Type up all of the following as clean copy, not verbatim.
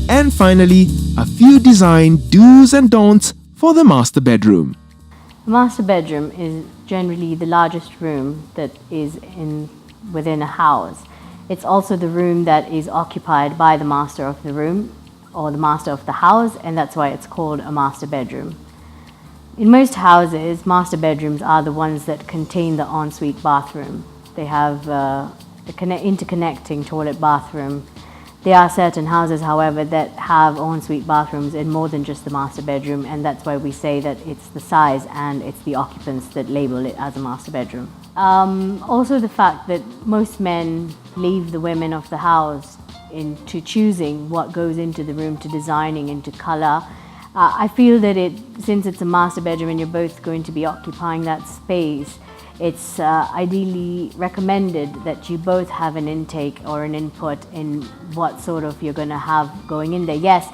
And finally, a few design do's and don'ts for the master bedroom. The master bedroom is generally the largest room that is within a house. It's also the room that is occupied by the master of the room or the master of the house, and that's why it's called a master bedroom. In most houses, master bedrooms are the ones that contain the ensuite bathroom. They have a interconnecting toilet bathroom. There are certain houses, however, that have ensuite bathrooms in more than just the master bedroom, and that's why we say that it's the size and it's the occupants that label it as a master bedroom. Also the fact that most men leave the women of the house into choosing what goes into the room, to designing, into color. I feel that since it's a master bedroom and you're both going to be occupying that space, it's ideally recommended that you both have an intake or an input in what sort of you're going to have going in there. Yes,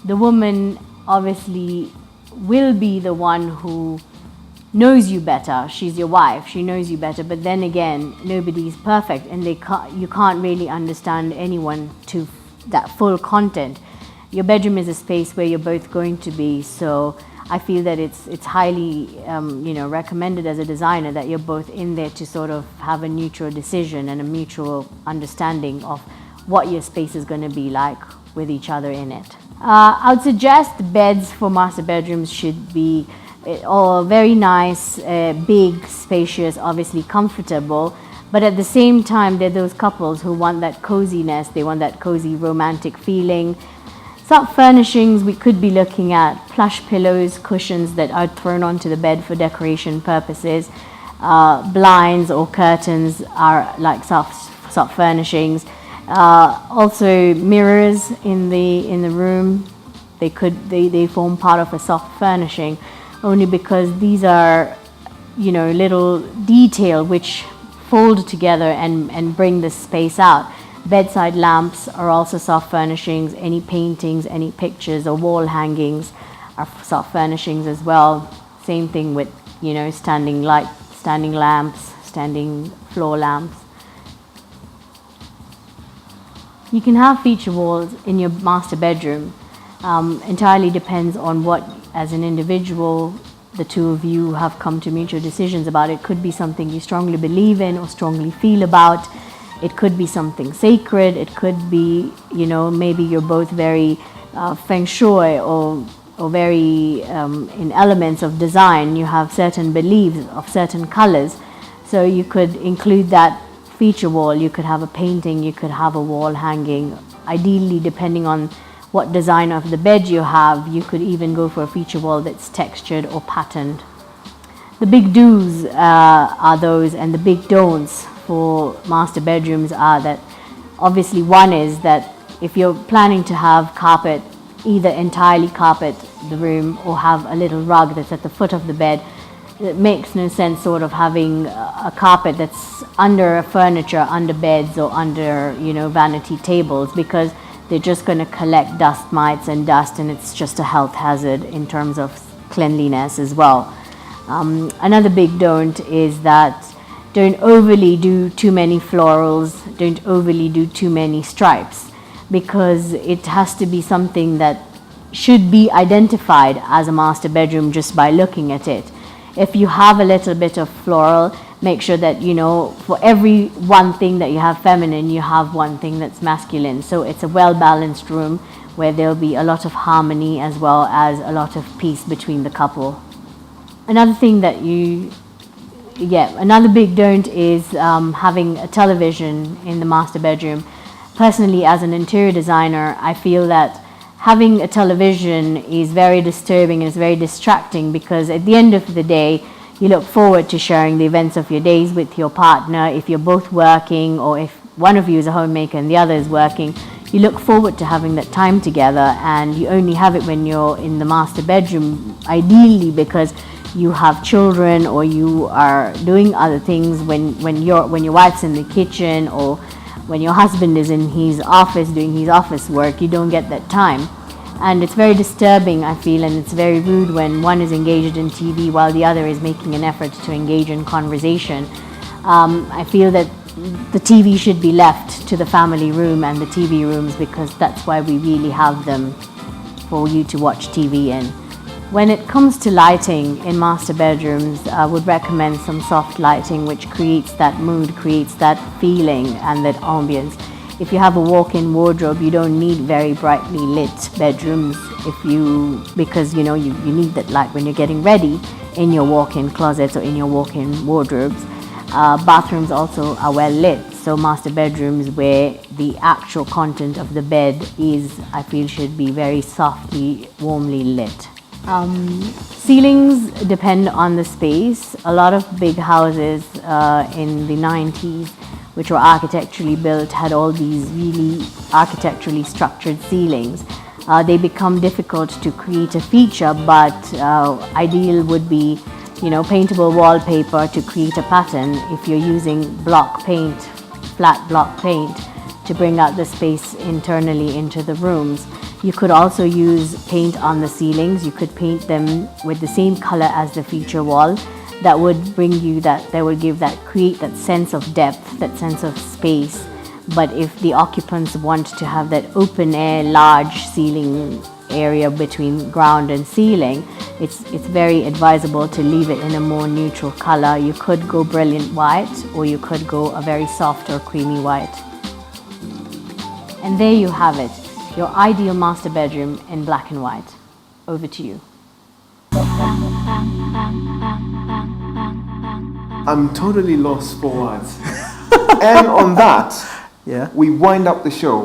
the woman obviously will be the one who knows you better. She's your wife, she knows you better, but then again, nobody's perfect and you can't really understand anyone to that full content. Your bedroom is a space where you're both going to be, so I feel that it's highly recommended as a designer that you're both in there to sort of have a neutral decision and a mutual understanding of what your space is going to be like with each other in it. I would suggest the beds for master bedrooms should be all very nice, big, spacious, obviously comfortable, but at the same time they're those couples who want that coziness, they want that cozy romantic feeling. Soft furnishings, we could be looking at plush pillows, cushions that are thrown onto the bed for decoration purposes. Blinds or curtains are like soft furnishings. Also mirrors in the room, they form part of a soft furnishing, only because these are little detail which fold together and bring the space out. Bedside lamps are also soft furnishings. Any paintings, any pictures or wall hangings are soft furnishings as well. Same thing with standing lamps, standing floor lamps. You can have feature walls in your master bedroom. Entirely depends on what, as an individual, the two of you have come to mutual decisions about. It could be something you strongly believe in or strongly feel about. It could be something sacred. It could be, maybe you're both very feng shui or very in elements of design. You have certain beliefs of certain colors. So you could include that feature wall. You could have a painting. You could have a wall hanging. Ideally, depending on what design of the bed you have, you could even go for a feature wall that's textured or patterned. The big do's are those, and the big don'ts for master bedrooms are that obviously one is that if you're planning to have carpet, either entirely carpet the room or have a little rug that's at the foot of the bed, it makes no sense sort of having a carpet that's under furniture, under beds or under vanity tables, because they're just going to collect dust mites and dust, and it's just a health hazard in terms of cleanliness as well. Another big don't is that don't overly do too many florals, don't overly do too many stripes, because it has to be something that should be identified as a master bedroom just by looking at it. If you have a little bit of floral, make sure that, for every one thing that you have feminine, you have one thing that's masculine. So it's a well-balanced room where there'll be a lot of harmony as well as a lot of peace between the couple. Another thing that another big don't is having a television in the master bedroom. Personally, as an interior designer, I feel that having a television is very disturbing and it's very distracting, because at the end of the day, you look forward to sharing the events of your days with your partner. If you're both working, or if one of you is a homemaker and the other is working, you look forward to having that time together, and you only have it when you're in the master bedroom, ideally, because you have children or you are doing other things, when your wife's in the kitchen or when your husband is in his office doing his office work, you don't get that time. And it's very disturbing, I feel, and it's very rude when one is engaged in TV while the other is making an effort to engage in conversation. I feel that the TV should be left to the family room and the TV rooms, because that's why we really have them, for you to watch TV in. When it comes to lighting in master bedrooms, I would recommend some soft lighting which creates that mood, creates that feeling and that ambience. If you have a walk-in wardrobe, you don't need very brightly lit bedrooms because you need that light when you're getting ready in your walk-in closets or in your walk-in wardrobes. Bathrooms also are well lit, so master bedrooms where the actual content of the bed is, I feel, should be very softly, warmly lit. Ceilings depend on the space. A lot of big houses in the 90s, which were architecturally built, had all these really architecturally structured ceilings. They become difficult to create a feature, but ideal would be, paintable wallpaper to create a pattern if you're using block paint, flat block paint, to bring out the space internally into the rooms. You could also use paint on the ceilings. You could paint them with the same color as the feature wall. That would create that sense of depth, that sense of space. But if the occupants want to have that open air, large ceiling area between ground and ceiling, it's very advisable to leave it in a more neutral color. You could go brilliant white, or you could go a very soft or creamy white. And there you have it, your ideal master bedroom in black and white. Over to you. I'm totally lost for words. And on that, we wind up the show.